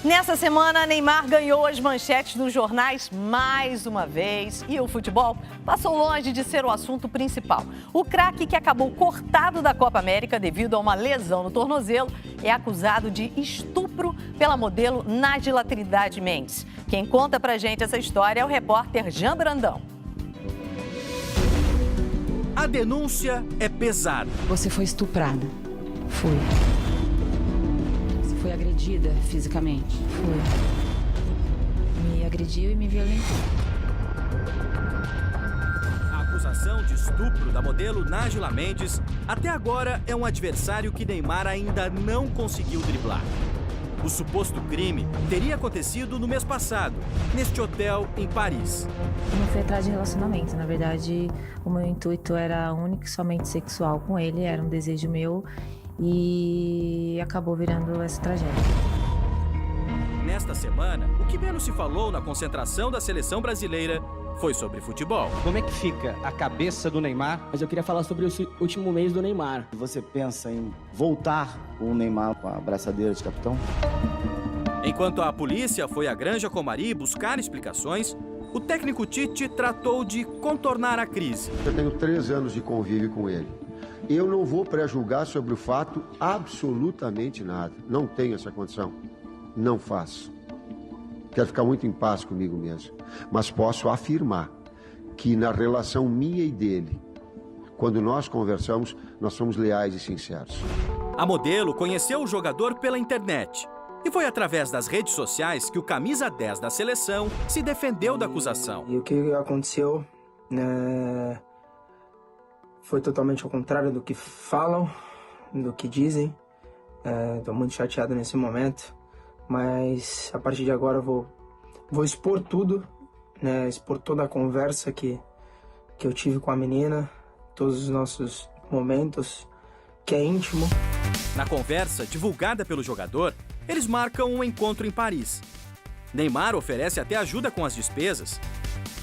Nessa semana, Neymar ganhou as manchetes dos jornais mais uma vez e o futebol passou longe de ser o assunto principal. O craque, que acabou cortado da Copa América devido a uma lesão no tornozelo, é acusado de estupro pela modelo Nájila Trindade Mendes. Quem conta pra gente essa história é o repórter Jean Brandão. A denúncia é pesada. Você foi estuprada? Fui. Foi agredida fisicamente? Fui. Me agrediu e me violentou. A acusação de estupro da modelo Nájila Mendes até agora é um adversário que Neymar ainda não conseguiu driblar. O suposto crime teria acontecido no mês passado, neste hotel em Paris. Eu não fui atrás de relacionamento. Na verdade, o meu intuito era único e somente sexual com ele, era um desejo meu. E acabou virando essa tragédia. Nesta semana, o que menos se falou na concentração da seleção brasileira foi sobre futebol. Como é que fica a cabeça do Neymar? Mas eu queria falar sobre esse último mês do Neymar. Você pensa em voltar o Neymar com a braçadeira de capitão? Enquanto a polícia foi à Granja Comari buscar explicações, o técnico Tite tratou de contornar a crise. Eu tenho 3 anos de convívio com ele. Eu não vou pré-julgar sobre o fato absolutamente nada. Não tenho essa condição. Não faço. Quero ficar muito em paz comigo mesmo. Mas posso afirmar que na relação minha e dele, quando nós conversamos, nós somos leais e sinceros. A modelo conheceu o jogador pela internet. E foi através das redes sociais que o camisa 10 da seleção se defendeu da acusação. E o que aconteceu, né? Foi totalmente ao contrário do que falam, do que dizem. Estou muito chateado nesse momento, mas a partir de agora eu vou expor tudo, né? Expor toda a conversa que eu tive com a menina, todos os nossos momentos, que é íntimo. Na conversa divulgada pelo jogador, eles marcam um encontro em Paris. Neymar oferece até ajuda com as despesas.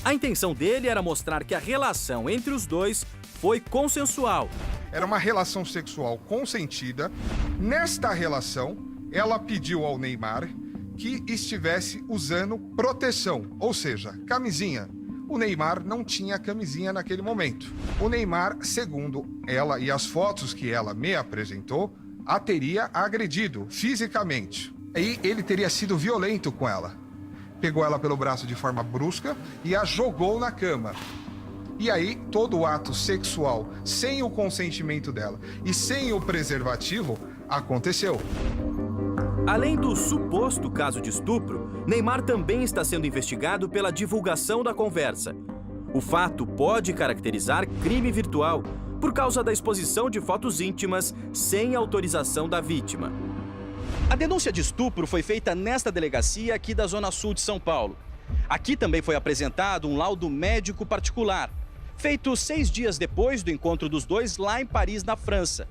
A intenção dele era mostrar que a relação entre os dois foi consensual. Era uma relação sexual consentida. Nesta relação, ela pediu ao Neymar que estivesse usando proteção, ou seja, camisinha. O Neymar não tinha camisinha naquele momento. O Neymar, segundo ela e as fotos que ela me apresentou, a teria agredido fisicamente. E ele teria sido violento com ela. Pegou ela pelo braço de forma brusca e a jogou na cama. E aí, todo o ato sexual, sem o consentimento dela e sem o preservativo, aconteceu. Além do suposto caso de estupro, Neymar também está sendo investigado pela divulgação da conversa. O fato pode caracterizar crime virtual por causa da exposição de fotos íntimas sem autorização da vítima. A denúncia de estupro foi feita nesta delegacia aqui da Zona Sul de São Paulo. Aqui também foi apresentado um laudo médico particular, feito 6 dias depois do encontro dos dois lá em Paris, na França.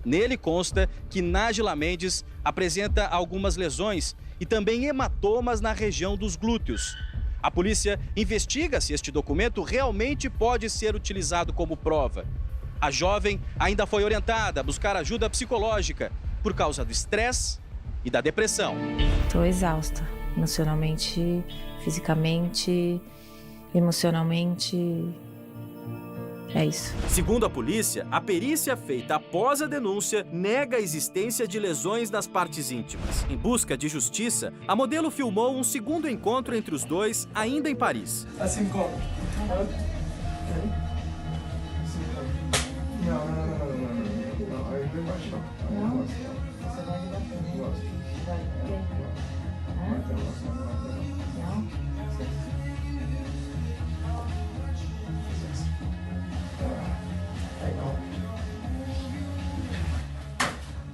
Nele consta que Nájila Mendes apresenta algumas lesões e também hematomas na região dos glúteos. A polícia investiga se este documento realmente pode ser utilizado como prova. A jovem ainda foi orientada a buscar ajuda psicológica por causa do estresse e da depressão. Estou exausta, emocionalmente, fisicamente, emocionalmente. É isso. Segundo a polícia, a perícia feita após a denúncia nega a existência de lesões nas partes íntimas. Em busca de justiça, a modelo filmou um segundo encontro entre os dois, ainda em Paris. Assim como? Não, aí vem baixo. Não? Você vai ajudar quem? Vai quem? Não?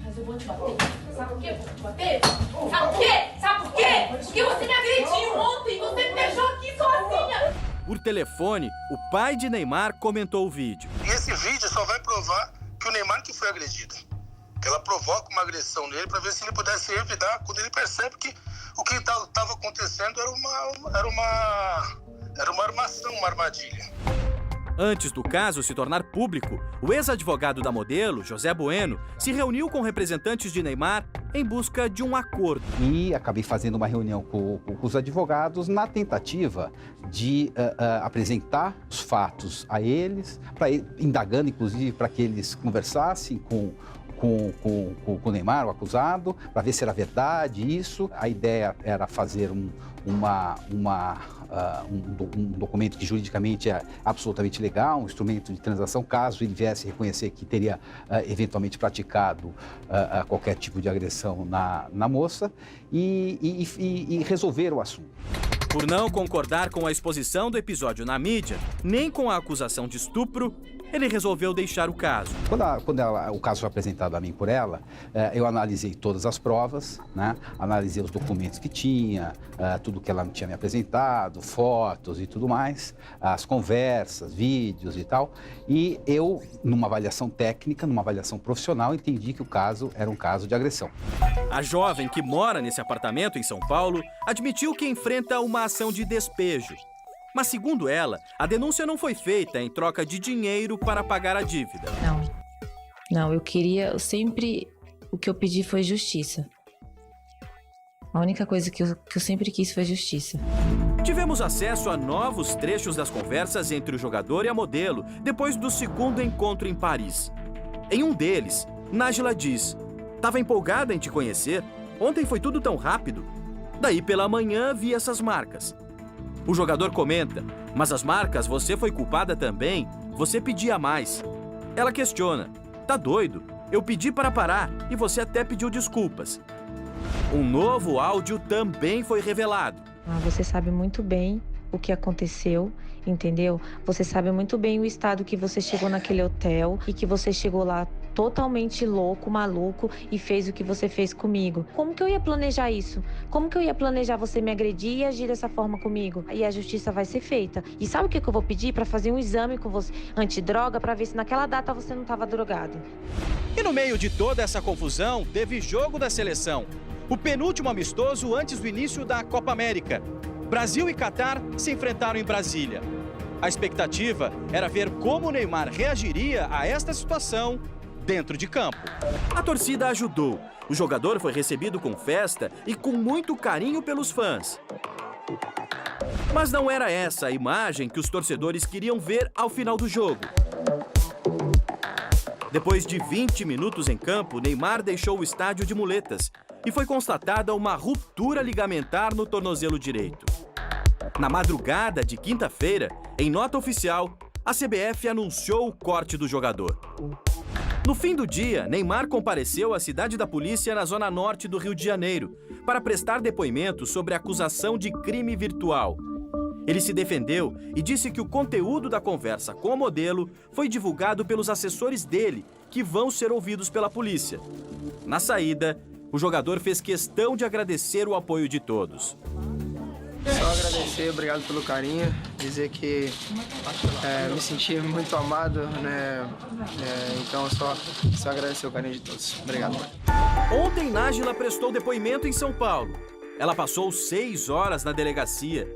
Mas eu vou te bater. Sabe por quê? Eu vou te bater? Sabe por quê? Sabe por quê? Porque você me agrediu ontem. Você me deixou aqui sozinha. Por telefone, o pai de Neymar comentou o vídeo. E esse vídeo só vai provar que o Neymar que foi agredido. Que ela provoca uma agressão nele para ver se ele pudesse revidar quando ele percebe que o que estava acontecendo era uma armação, uma armadilha. Antes do caso se tornar público, o ex-advogado da modelo, José Bueno, se reuniu com representantes de Neymar em busca de um acordo. E acabei fazendo uma reunião com os advogados na tentativa de apresentar os fatos a eles, indagando inclusive para que eles conversassem com o Neymar, o acusado, para ver se era verdade isso. A ideia era fazer um documento que juridicamente é absolutamente legal, um instrumento de transação, caso ele viesse reconhecer que teria eventualmente praticado qualquer tipo de agressão na moça e resolver o assunto. Por não concordar com a exposição do episódio na mídia, nem com a acusação de estupro, ele resolveu deixar o caso. Quando o caso foi apresentado a mim por ela, eu analisei todas as provas, né? Analisei os documentos que tinha, tudo que ela tinha me apresentado, fotos e tudo mais, as conversas, vídeos e tal. E eu, numa avaliação técnica, numa avaliação profissional, entendi que o caso era um caso de agressão. A jovem que mora nesse apartamento em São Paulo admitiu que enfrenta uma ação de despejo. Mas, segundo ela, a denúncia não foi feita em troca de dinheiro para pagar a dívida. Não, o que eu pedi foi justiça. A única coisa que eu sempre quis foi justiça. Tivemos acesso a novos trechos das conversas entre o jogador e a modelo, depois do segundo encontro em Paris. Em um deles, Nájila diz: "Tava empolgada em te conhecer. Ontem foi tudo tão rápido. Daí pela manhã vi essas marcas." O jogador comenta: "Mas as marcas, você foi culpada também? Você pedia mais." Ela questiona: "Tá doido? Eu pedi para parar e você até pediu desculpas." Um novo áudio também foi revelado. Você sabe muito bem o que aconteceu, entendeu? Você sabe muito bem o estado que você chegou naquele hotel e que você chegou lá totalmente louco, maluco e fez o que você fez comigo. Como que eu ia planejar isso? Como que eu ia planejar você me agredir e agir dessa forma comigo? E a justiça vai ser feita. E sabe o que eu vou pedir? Para fazer um exame com você antidroga para ver se naquela data você não estava drogado. E no meio de toda essa confusão, teve jogo da seleção. O penúltimo amistoso antes do início da Copa América. Brasil e Catar se enfrentaram em Brasília. A expectativa era ver como o Neymar reagiria a esta situação dentro de campo. A torcida ajudou. O jogador foi recebido com festa e com muito carinho pelos fãs. Mas não era essa a imagem que os torcedores queriam ver ao final do jogo. Depois de 20 minutos em campo, Neymar deixou o estádio de muletas e foi constatada uma ruptura ligamentar no tornozelo direito. Na madrugada de quinta-feira, em nota oficial, a CBF anunciou o corte do jogador. No fim do dia, Neymar compareceu à cidade da polícia na zona norte do Rio de Janeiro para prestar depoimento sobre a acusação de crime virtual. Ele se defendeu e disse que o conteúdo da conversa com o modelo foi divulgado pelos assessores dele, que vão ser ouvidos pela polícia. Na saída, o jogador fez questão de agradecer o apoio de todos. Só agradecer, obrigado pelo carinho, dizer que me senti muito amado, né? Então só agradecer o carinho de todos. Obrigado. Ontem, Nájila prestou depoimento em São Paulo. Ela passou 6 horas na delegacia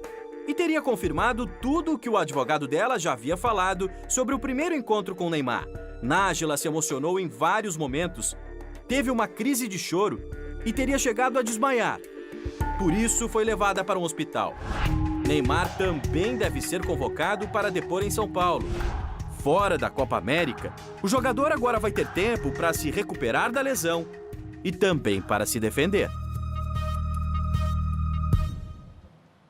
e teria confirmado tudo o que o advogado dela já havia falado sobre o primeiro encontro com Neymar. Nájila se emocionou em vários momentos, teve uma crise de choro e teria chegado a desmaiar. Por isso, foi levada para um hospital. Neymar também deve ser convocado para depor em São Paulo. Fora da Copa América, o jogador agora vai ter tempo para se recuperar da lesão e também para se defender.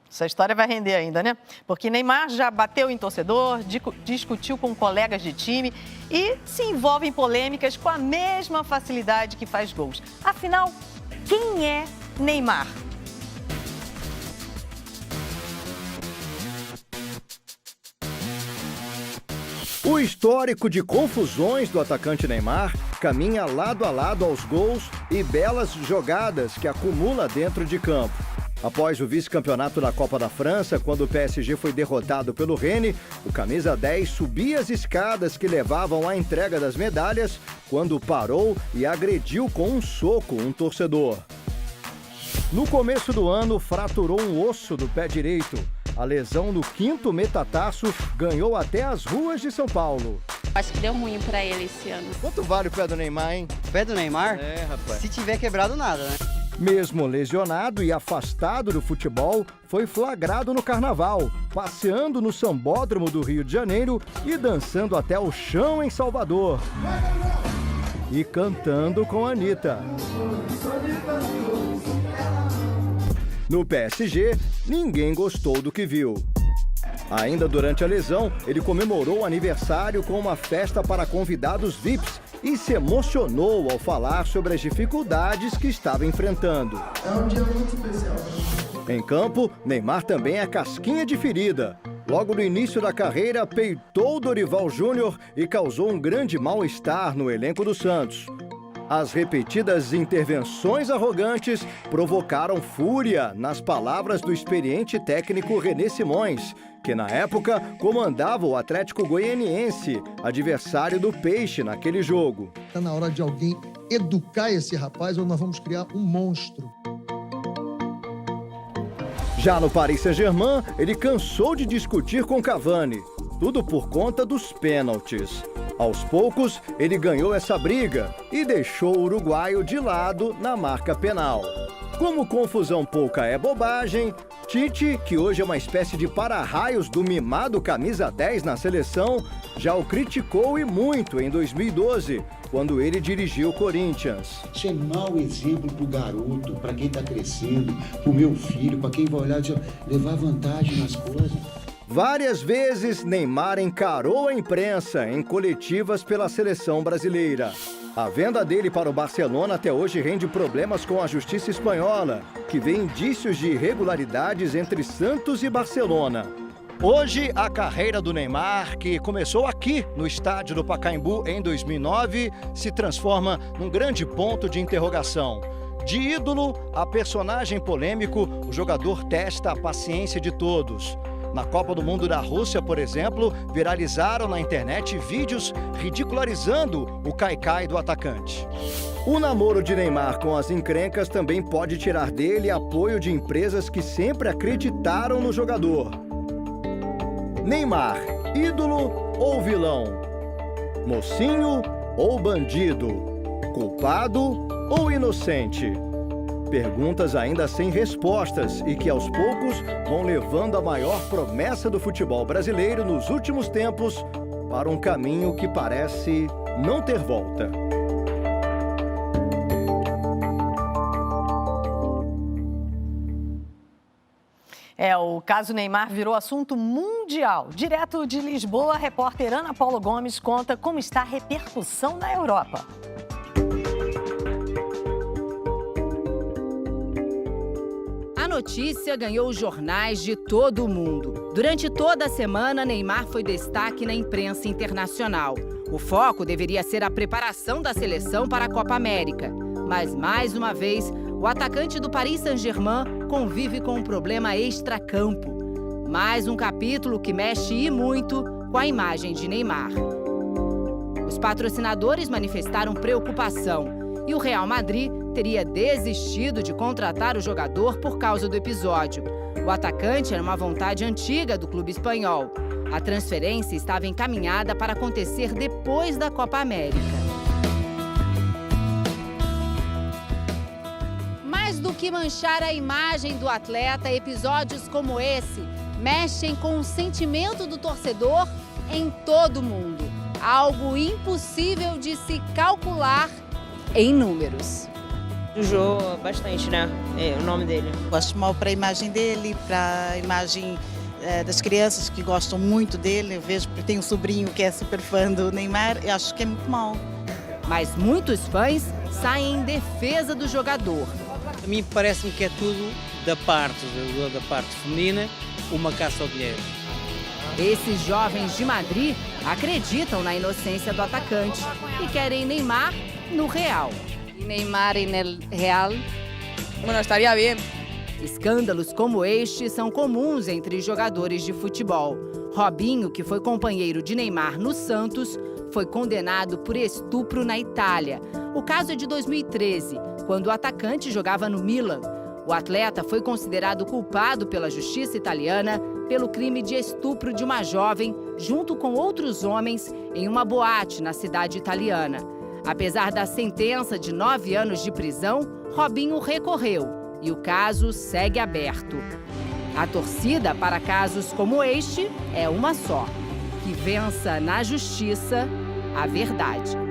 Essa história vai render ainda, né? Porque Neymar já bateu em torcedor, discutiu com colegas de time e se envolve em polêmicas com a mesma facilidade que faz gols. Afinal, quem é Neymar? O histórico de confusões do atacante Neymar caminha lado a lado aos gols e belas jogadas que acumula dentro de campo. Após o vice-campeonato da Copa da França, quando o PSG foi derrotado pelo Rennes, o camisa 10 subia as escadas que levavam à entrega das medalhas quando parou e agrediu com um soco um torcedor. No começo do ano, fraturou um osso do pé direito. A lesão no 5º metatarso ganhou até as ruas de São Paulo. Acho que deu ruim pra ele esse ano. Quanto vale o pé do Neymar, hein? O pé do Neymar? É, rapaz. Se tiver quebrado, nada, né? Mesmo lesionado e afastado do futebol, foi flagrado no carnaval, passeando no Sambódromo do Rio de Janeiro e dançando até o chão em Salvador. E cantando com a Anitta. No PSG, ninguém gostou do que viu. Ainda durante a lesão, ele comemorou o aniversário com uma festa para convidados VIPs e se emocionou ao falar sobre as dificuldades que estava enfrentando. É um dia muito especial. Em campo, Neymar também é casquinha de ferida. Logo no início da carreira, peitou Dorival Júnior e causou um grande mal-estar no elenco do Santos. As repetidas intervenções arrogantes provocaram fúria nas palavras do experiente técnico René Simões, que na época comandava o Atlético Goianiense, adversário do Peixe naquele jogo. Está na hora de alguém educar esse rapaz ou nós vamos criar um monstro. Já no Paris Saint-Germain, ele cansou de discutir com Cavani, tudo por conta dos pênaltis. Aos poucos, ele ganhou essa briga e deixou o uruguaio de lado na marca penal. Como confusão pouca é bobagem, Tite, que hoje é uma espécie de para-raios do mimado camisa 10 na seleção, já o criticou e muito em 2012, quando ele dirigiu o Corinthians. Isso é mau exemplo pro garoto, para quem tá crescendo, pro meu filho, para quem vai olhar e levar vantagem nas coisas. Várias vezes, Neymar encarou a imprensa em coletivas pela seleção brasileira. A venda dele para o Barcelona até hoje rende problemas com a justiça espanhola, que vê indícios de irregularidades entre Santos e Barcelona. Hoje, a carreira do Neymar, que começou aqui no estádio do Pacaembu em 2009, se transforma num grande ponto de interrogação. De ídolo a personagem polêmico, o jogador testa a paciência de todos. Na Copa do Mundo da Rússia, por exemplo, viralizaram na internet vídeos ridicularizando o caicai do atacante. O namoro de Neymar com as encrencas também pode tirar dele apoio de empresas que sempre acreditaram no jogador. Neymar, ídolo ou vilão? Mocinho ou bandido? Culpado ou inocente? Perguntas ainda sem respostas e que aos poucos vão levando a maior promessa do futebol brasileiro nos últimos tempos para um caminho que parece não ter volta. O caso Neymar virou assunto mundial. Direto de Lisboa, a repórter Ana Paula Gomes conta como está a repercussão na Europa. A notícia ganhou os jornais de todo o mundo. Durante toda a semana, Neymar foi destaque na imprensa internacional. O foco deveria ser a preparação da seleção para a Copa América. Mas, mais uma vez, o atacante do Paris Saint-Germain convive com um problema extracampo. Mais um capítulo que mexe e muito com a imagem de Neymar. Os patrocinadores manifestaram preocupação e o Real Madrid teria desistido de contratar o jogador por causa do episódio. O atacante era uma vontade antiga do clube espanhol. A transferência estava encaminhada para acontecer depois da Copa América. Mais do que manchar a imagem do atleta, episódios como esse mexem com o sentimento do torcedor em todo o mundo. Algo impossível de se calcular em números. Sujou bastante, né? O nome dele. Gosto mal para a imagem dele, para a imagem das crianças que gostam muito dele. Eu vejo que tem um sobrinho que é super fã do Neymar. Eu acho que é muito mal. Mas muitos fãs saem em defesa do jogador. A mim parece-me que é tudo da parte feminina, uma caça ao dinheiro. Esses jovens de Madrid acreditam na inocência do atacante e querem Neymar no Real. Neymar no Real? Bueno, estaria bem. Escândalos como este são comuns entre jogadores de futebol. Robinho, que foi companheiro de Neymar no Santos, foi condenado por estupro na Itália. O caso é de 2013, quando o atacante jogava no Milan. O atleta foi considerado culpado pela justiça italiana pelo crime de estupro de uma jovem, junto com outros homens, em uma boate na cidade italiana. Apesar da sentença de 9 anos de prisão, Robinho recorreu e o caso segue aberto. A torcida para casos como este é uma só: que vença na justiça a verdade.